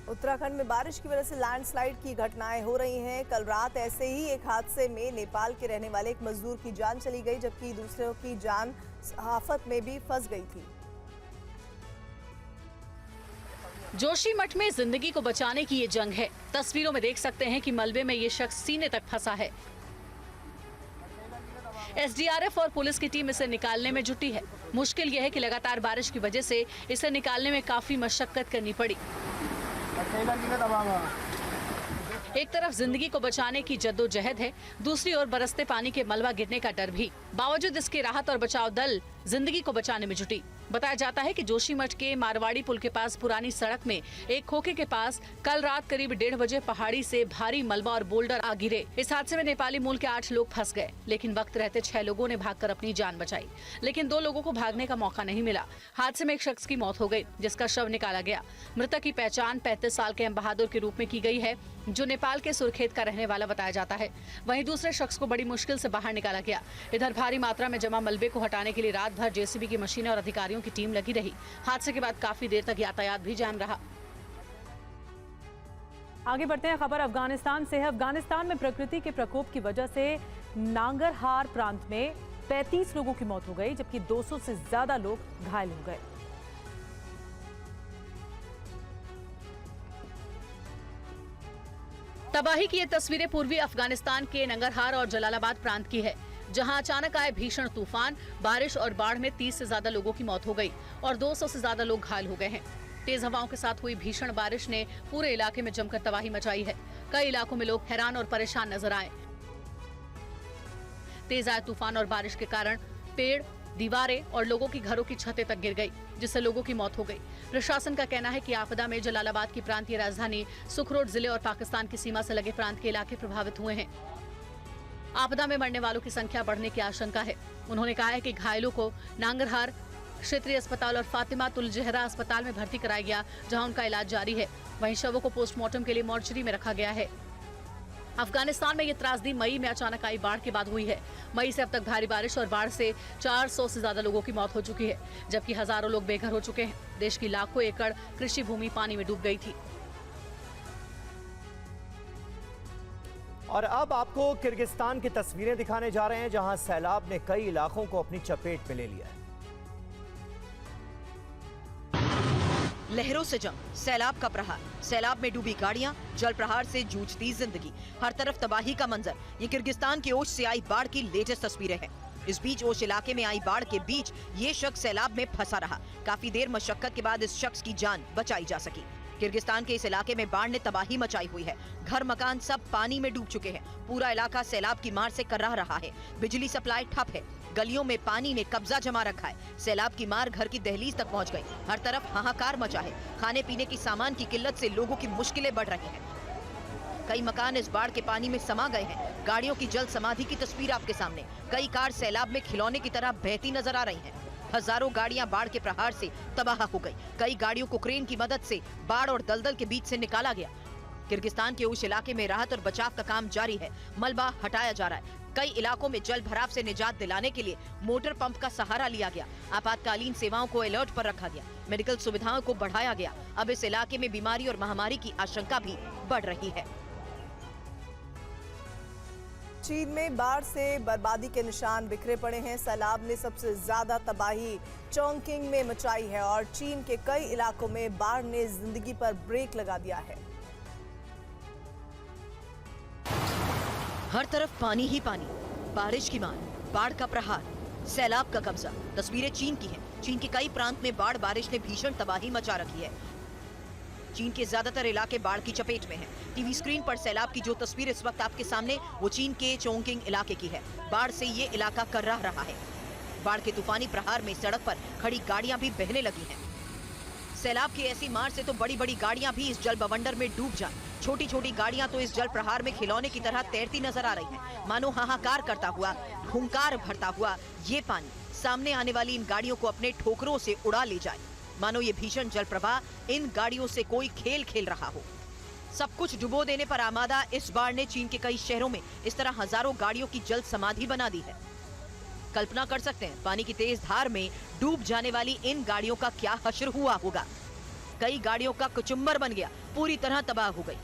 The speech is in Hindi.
उत्तराखंड में बारिश की वजह से लैंडस्लाइड की घटनाएं हो रही हैं। कल रात ऐसे ही एक हादसे में नेपाल के रहने वाले एक मजदूर की जान चली गई, जबकि दूसरों की जान आफत में भी फंस गई थी। जोशीमठ में जिंदगी को बचाने की ये जंग है। तस्वीरों में देख सकते हैं कि मलबे में ये शख्स सीने तक फंसा है। एसडीआरएफ और पुलिस की टीम इसे निकालने में जुटी है। मुश्किल यह है कि लगातार बारिश की वजह से इसे निकालने में काफी मशक्कत करनी पड़ी। एक तरफ जिंदगी को बचाने की जद्दोजहद है, दूसरी ओर बरसते पानी के मलबा गिरने का डर भी। बावजूद इसके राहत और बचाव दल जिंदगी को बचाने में जुटी। बताया जाता है कि जोशीमठ के मारवाड़ी पुल के पास पुरानी सड़क में एक खोखे के पास कल रात करीब 1:30 बजे पहाड़ी से भारी मलबा और बोल्डर आ गिरे। इस हादसे में नेपाली मूल के 8 लोग फंस गए, लेकिन वक्त रहते 6 लोगों ने भागकर अपनी जान बचाई, लेकिन 2 लोगों को भागने का मौका नहीं मिला। हादसे में एक शख्स की मौत हो गई, जिसका शव निकाला गया। मृतक की पहचान 35 साल के एम बहादुर के रूप में की गई है, जो नेपाल के सुरखेत का रहने वाला बताया जाता है। वहीं दूसरे शख्स को बड़ी मुश्किल से बाहर निकाला गया। इधर भारी मात्रा में जमा मलबे को हटाने के लिए रात भर जेसीबी की मशीनें और अधिकारियों की टीम लगी रही। हादसे के बाद काफी देर तक यातायात भी जाम रहा। आगे बढ़ते हैं, खबर अफगानिस्तान से है। अफगानिस्तान में प्रकृति के प्रकोप की वजह से नांगरहार प्रांत में 35 लोगों की मौत हो गई, जबकि 200 से ज्यादा लोग घायल हो गए। तबाही की ये तस्वीरें पूर्वी अफगानिस्तान के नंगरहार और जलालाबाद प्रांत की है, जहां अचानक आए भीषण तूफान, बारिश और बाढ़ में 30 से ज्यादा लोगों की मौत हो गई और 200 से ज्यादा लोग घायल हो गए हैं। तेज हवाओं के साथ हुई भीषण बारिश ने पूरे इलाके में जमकर तबाही मचाई है। कई इलाकों में लोग हैरान और परेशान नजर आए। तेज आए तूफान और बारिश के कारण पेड़, दीवारें और लोगों की घरों की छतें तक गिर गई, जिससे लोगों की मौत हो गई। प्रशासन का कहना है कि आपदा में जलालाबाद की प्रांतीय राजधानी सुखरोट जिले और पाकिस्तान की सीमा से लगे प्रांत के इलाके प्रभावित हुए हैं। आपदा में मरने वालों की संख्या बढ़ने की आशंका है। उन्होंने कहा है कि घायलों को नांगरहार क्षेत्रीय अस्पताल और फातिमा तुल जहरा अस्पताल में भर्ती कराया गया, जहां उनका इलाज जारी है। वहीं शवों को पोस्टमार्टम के लिए मोर्चरी में रखा गया है। अफगानिस्तान में ये त्रासदी मई में अचानक आई बाढ़ के बाद हुई है। मई से अब तक भारी बारिश और बाढ़ से 400 से ज्यादा लोगों की मौत हो चुकी है, जबकि हजारों लोग बेघर हो चुके हैं। देश की लाखों एकड़ कृषि भूमि पानी में डूब गई थी। और अब आपको किर्गिस्तान की तस्वीरें दिखाने जा रहे हैं, जहां सैलाब ने कई इलाकों को अपनी चपेट में ले लिया है। लहरों से जंग, सैलाब का प्रहार, सैलाब में डूबी गाड़ियां, जल प्रहार से जूझती जिंदगी, हर तरफ तबाही का मंजर। ये किर्गिस्तान के ओश से आई बाढ़ की लेटेस्ट तस्वीरें हैं। इस बीच ओश इलाके में आई बाढ़ के बीच ये शख्स सैलाब में फंसा रहा। काफी देर मशक्कत के बाद इस शख्स की जान बचाई जा सकी। किर्गिस्तान के इस इलाके में बाढ़ ने तबाही मचाई हुई है। घर मकान सब पानी में डूब चुके हैं। पूरा इलाका सैलाब की मार से कर्राह रहा है। बिजली सप्लाई ठप है। गलियों में पानी ने कब्जा जमा रखा है। सैलाब की मार घर की दहलीज तक पहुंच गई। हर तरफ हाहाकार मचा है। खाने पीने की सामान की किल्लत से लोगों की मुश्किलें बढ़ रही हैं। कई मकान इस बाढ़ के पानी में समा गए हैं। गाड़ियों की जल समाधि की तस्वीर आपके सामने। कई कार सैलाब में खिलौने की तरह बहती नजर आ रही हैं। हजारों गाड़ियां बाढ़ के प्रहार से तबाह हो गई। कई गाड़ियों को क्रेन की मदद से बाढ़ और दलदल के बीच से निकाला गया। किर्गिस्तान के उस इलाके में राहत और बचाव का काम जारी है। मलबा हटाया जा रहा है। कई इलाकों में जल भराव से निजात दिलाने के लिए मोटर पंप का सहारा लिया गया। आपातकालीन सेवाओं को अलर्ट पर रखा गया। मेडिकल सुविधाओं को बढ़ाया गया। अब इस इलाके में बीमारी और महामारी की आशंका भी बढ़ रही है। चीन में बाढ़ से बर्बादी के निशान बिखरे पड़े हैं। सैलाब ने सबसे ज्यादा तबाही चोंगकिंग में मचाई है और चीन के कई इलाकों में बाढ़ ने जिंदगी पर ब्रेक लगा दिया है। हर तरफ पानी ही पानी, बारिश की मार, बाढ़ का प्रहार, सैलाब का कब्जा। तस्वीरें चीन की हैं। चीन के कई प्रांत में बाढ़ बारिश ने भीषण तबाही मचा रखी है। चीन के ज्यादातर इलाके बाढ़ की चपेट में हैं। टीवी स्क्रीन पर सैलाब की जो तस्वीर इस वक्त आपके सामने, वो चीन के चोंगकिंग इलाके की है। बाढ़ से ये इलाका कर्राह रहा है। बाढ़ के तूफानी प्रहार में सड़क पर खड़ी गाड़ियां भी बहने लगी हैं। सैलाब की ऐसी मार से तो बड़ी बड़ी गाड़ियां भी इस जल बवंडर में डूब जाएं। छोटी छोटी गाड़ियां तो इस जल प्रहार में खिलौने की तरह तैरती नजर आ रही हैं। मानो हाहाकार करता हुआ, हुंकार भरता हुआ ये पानी सामने आने वाली इन गाड़ियों को अपने ठोकरों से उड़ा ले जाए। मानो ये भीषण जल प्रवाह इन गाड़ियों से कोई खेल खेल रहा हो। सब कुछ डुबो देने पर आमादा इस बाढ़ ने चीन के कई शहरों में इस तरह हजारों गाड़ियों की जल समाधि बना दी है। कल्पना कर सकते हैं पानी की तेज धार में डूब जाने वाली इन गाड़ियों का क्या हश्र हुआ होगा। कई गाड़ियों का कचुम्बर बन गया, पूरी तरह तबाह हो गई।